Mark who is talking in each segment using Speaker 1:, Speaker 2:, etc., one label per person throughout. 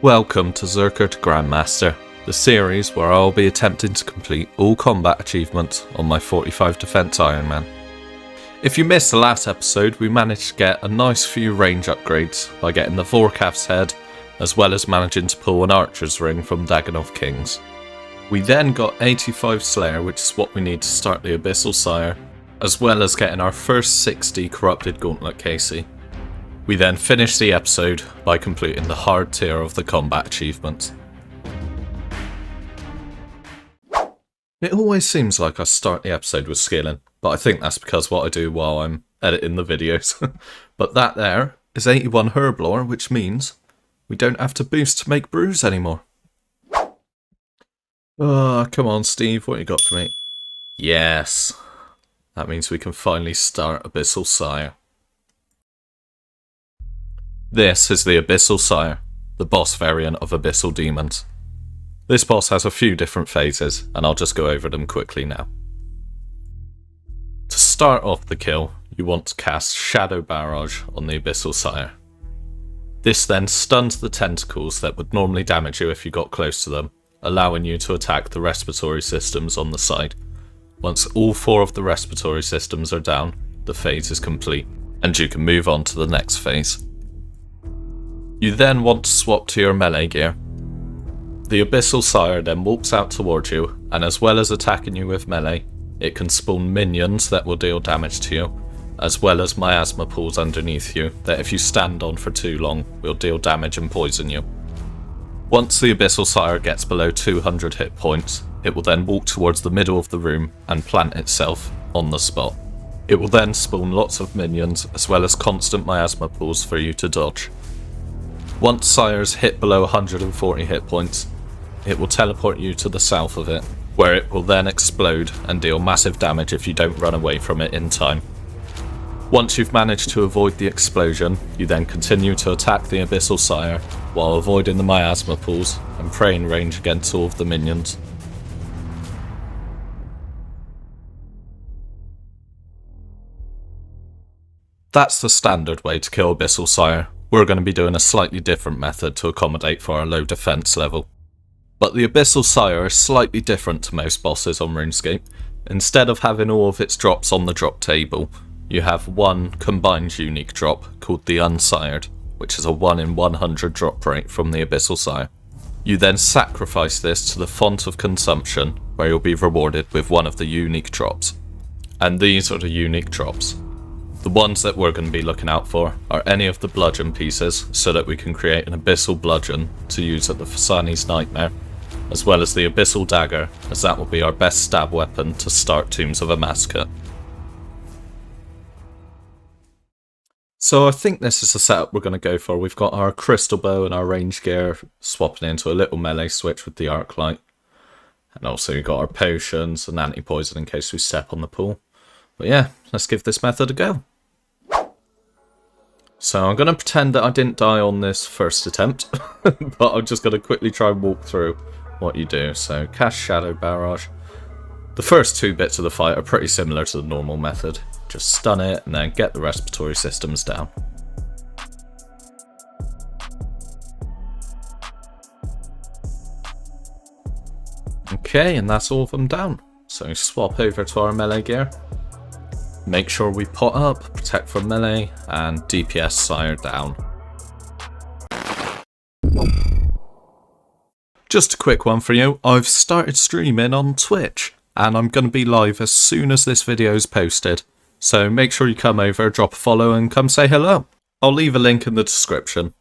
Speaker 1: Welcome to Zerker To Grandmaster, the series where I'll be attempting to complete all combat achievements on my 45 defense Ironman. If you missed the last episode, we managed to get a nice few range upgrades by getting the Vorkav's head, as well as managing to pull an archer's ring from Daganov Kings. We then got 85 Slayer, which is what we need to start the Abyssal Sire, as well as getting our first 60 Corrupted Gauntlet Casey. We then finished the episode by completing the hard tier of the combat achievements. It always seems like I start the episode with skilling, but I think that's because what I do while I'm editing the videos. But that there is 81 herb lore, which means we don't have to boost to make brews anymore. Oh, come on Steve, what you got for me? Yes, that means we can finally start Abyssal Sire. This is the Abyssal Sire, the boss variant of Abyssal Demons. This boss has a few different phases, and I'll just go over them quickly now. To start off the kill, you want to cast Shadow Barrage on the Abyssal Sire. This then stuns the tentacles that would normally damage you if you got close to them, allowing you to attack the respiratory systems on the side. Once all 4 of the respiratory systems are down, the phase is complete, and you can move on to the next phase. You then want to swap to your melee gear. The Abyssal Sire then walks out towards you, and as well as attacking you with melee, it can spawn minions that will deal damage to you, as well as miasma pools underneath you that if you stand on for too long will deal damage and poison you. Once the Abyssal Sire gets below 200 hit points, it will then walk towards the middle of the room and plant itself on the spot. It will then spawn lots of minions as well as constant miasma pools for you to dodge. Once Sires hit below 140 hit points, it will teleport you to the south of it, where it will then explode and deal massive damage if you don't run away from it in time. Once you've managed to avoid the explosion, you then continue to attack the Abyssal Sire while avoiding the miasma pools and praying range against all of the minions. That's the standard way to kill Abyssal Sire. We're going to be doing a slightly different method to accommodate for our low defense level. But the Abyssal Sire is slightly different to most bosses on RuneScape. Instead of having all of its drops on the drop table, you have one combined unique drop called the Unsired, which is a 1 in 100 drop rate from the Abyssal Sire. You then sacrifice this to the Font of Consumption, where you'll be rewarded with one of the unique drops. And these are the unique drops. The ones that we're going to be looking out for are any of the bludgeon pieces, so that we can create an Abyssal Bludgeon to use at the Fasani's Nightmare, as well as the Abyssal Dagger, as that will be our best stab weapon to start Tombs of a Massacre. So I think this is the setup we're going to go for. We've got our crystal bow and our range gear swapping into a little melee switch with the arc light. And also we've got our potions and anti-poison in case we step on the pool. But yeah, let's give this method a go. So I'm going to pretend that I didn't die on this first attempt, but I'm just going to quickly try and walk through what you do. So cast Shadow Barrage. The first 2 bits of the fight are pretty similar to the normal method. Just stun it and then get the respiratory systems down. Okay, and that's all of them down. So swap over to our melee gear. Make sure we pot up, protect from melee, and DPS Sire down. Just a quick one for you, I've started streaming on Twitch, and I'm going to be live as soon as this video is posted. So make sure you come over, drop a follow, and come say hello. I'll leave a link in the description.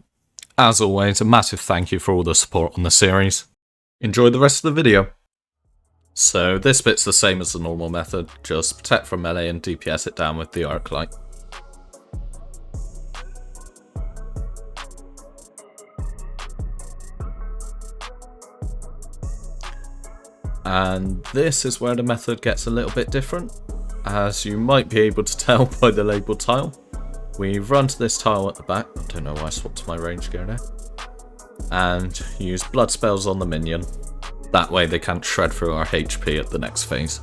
Speaker 1: As always, a massive thank you for all the support on the series. Enjoy the rest of the video. So this bit's the same as the normal method, just protect from melee and DPS it down with the arc light. And this is where the method gets a little bit different. As you might be able to tell by the labelled tile, we run to this tile at the back. I don't know why I swapped to my range gear now. And use blood spells on the minion. That way they can't shred through our HP at the next phase.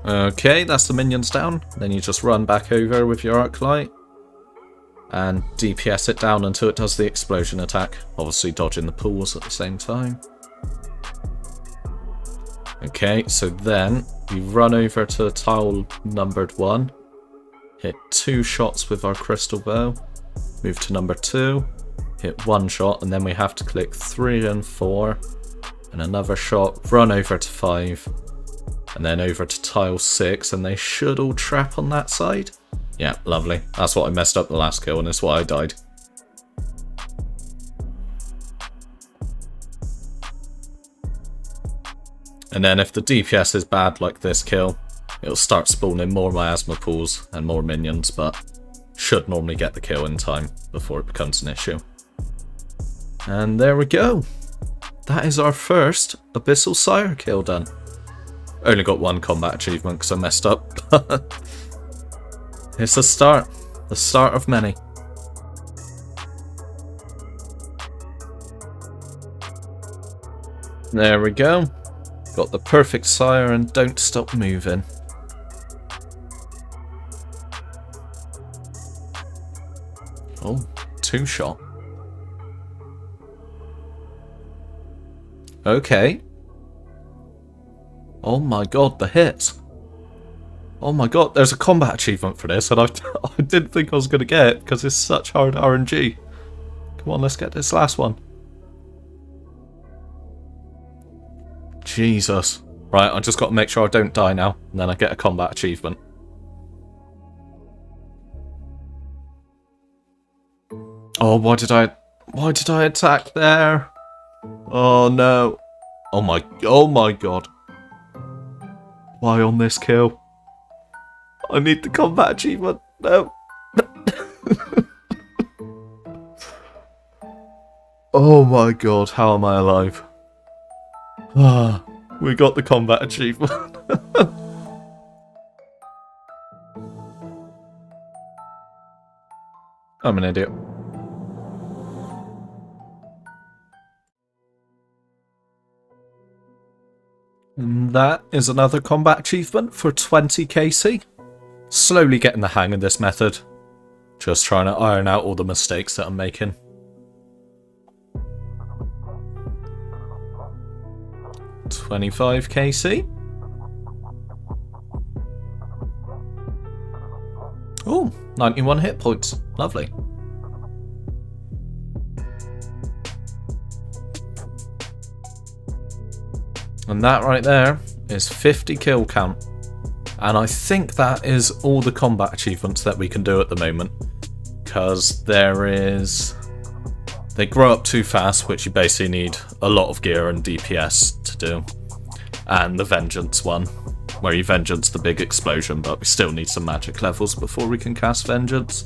Speaker 1: Okay, that's the minions down. Then you just run back over with your arc light and DPS it down until it does the explosion attack. Obviously dodging the pools at the same time. Okay, so then we run over to tile numbered 1. Hit 2 shots with our crystal bow. Move to number 2. Hit 1 shot, and then we have to click 3 and 4. And another shot. Run over to 5. And then over to tile 6, and they should all trap on that side. Yeah, lovely. That's what I messed up the last kill, and that's why I died. And then if the DPS is bad like this kill, it'll start spawning more miasma pools and more minions, but should normally get the kill in time before it becomes an issue. And there we go. That is our first Abyssal Sire kill done. Only got 1 combat achievement because I messed up. It's the start of many. There we go. Got the perfect Sire and don't stop moving. Oh, 2 shot. Okay. Oh my god, the hits. Oh my god, there's a combat achievement for this, and I didn't think I was going to get it because it's such hard RNG. Come on, let's get this last one. Jesus. Right, I just got to make sure I don't die now, and then I get a combat achievement. Oh, why did I attack there? Oh no. Oh my god. Why on this kill? I need the combat achievement. No. Oh my god, how am I alive? Ah, we got the combat achievement. I'm an idiot. And that is another combat achievement for 20 KC. Slowly getting the hang of this method. Just trying to iron out all the mistakes that I'm making. $25 KC. Oh, 91 hit points. Lovely. And that right there is 50 kill count. And I think that is all the combat achievements that we can do at the moment. Because there is... They grow up too fast, which you basically need a lot of gear and DPS to do. And the Vengeance one, where you Vengeance the big explosion, but we still need some magic levels before we can cast Vengeance.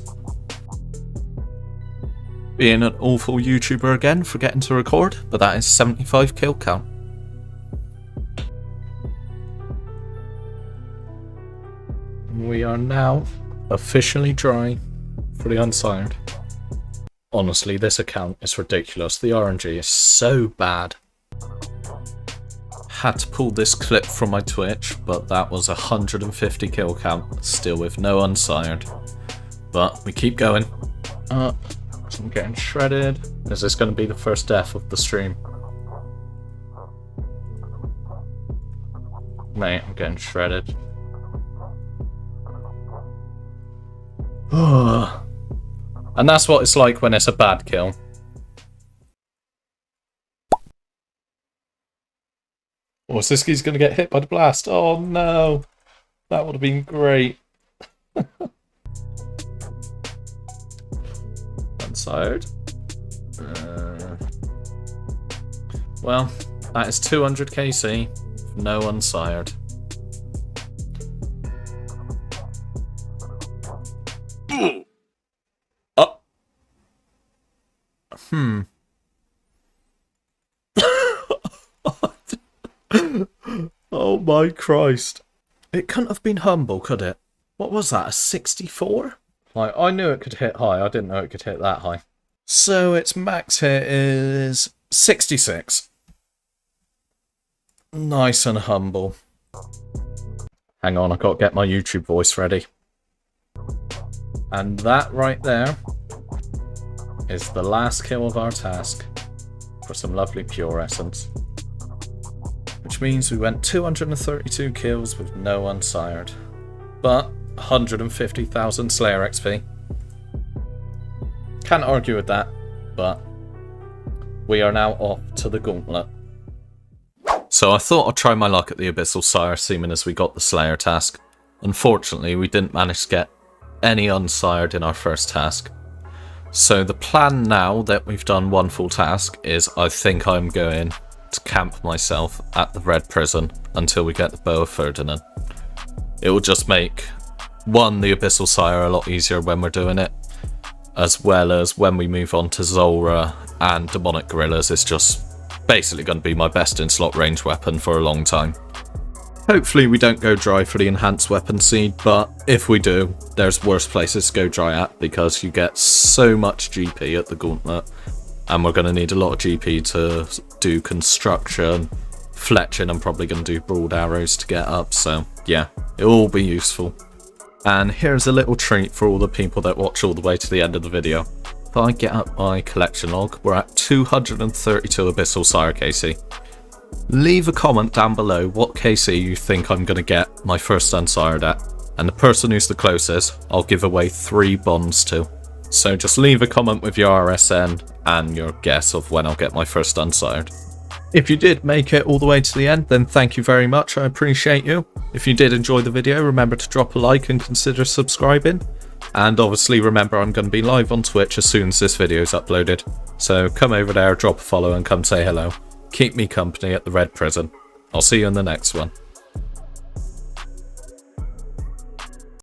Speaker 1: Being an awful YouTuber again, forgetting to record, but that is 75 kill count. We are now officially dry for the Unsired. Honestly, this account is ridiculous. The RNG is so bad. Had to pull this clip from my Twitch, but that was 150 kill count, still with no Unsired. But we keep going. So I'm getting shredded. Is this going to be the first death of the stream? Mate, I'm getting shredded. And that's what it's like when it's a bad kill. Oh, Siski's going to get hit by the blast. Oh no. That would have been great. Unsired. Well, that is 200 KC. No Unsired. Oh my Christ. It couldn't have been humble, could it? What was that, a 64? Like, I knew it could hit high, I didn't know it could hit that high. So its max hit is 66. Nice and humble. Hang on, I've got to get my YouTube voice ready. And that right there is the last kill of our task for some lovely pure essence. Which means we went 232 kills with no unsired. But 150,000 Slayer XP. Can't argue with that, but we are now off to the Gauntlet. So I thought I'd try my luck at the Abyssal Sire, seeming as we got the Slayer task. Unfortunately, we didn't manage to get any unsired in our first task. So the plan now that we've done one full task is I think I'm going to camp myself at the Red Prison until we get the Bow of Ferdinand. It will just make, one, the Abyssal Sire a lot easier when we're doing it, as well as when we move on to Zulrah and Demonic Gorillas, it's just basically going to be my best in slot range weapon for a long time. Hopefully we don't go dry for the enhanced weapon seed, but if we do, there's worse places to go dry at because you get so much GP at the Gauntlet, and we're going to need a lot of GP to do construction, fletching. I'm probably going to do broad arrows to get up, so yeah, it will all be useful. And here's a little treat for all the people that watch all the way to the end of the video. If I get up my collection log, we're at 232 Abyssal Sire KC. Leave a comment down below what KC you think I'm going to get my first unsired at, and the person who's the closest, I'll give away 3 bonds to. So just leave a comment with your RSN and your guess of when I'll get my first unsired. If you did make it all the way to the end, then thank you very much, I appreciate you. If you did enjoy the video, remember to drop a like and consider subscribing. And obviously remember I'm going to be live on Twitch as soon as this video is uploaded. So come over there, drop a follow and come say hello. Keep me company at the Red Prison. I'll see you in the next one.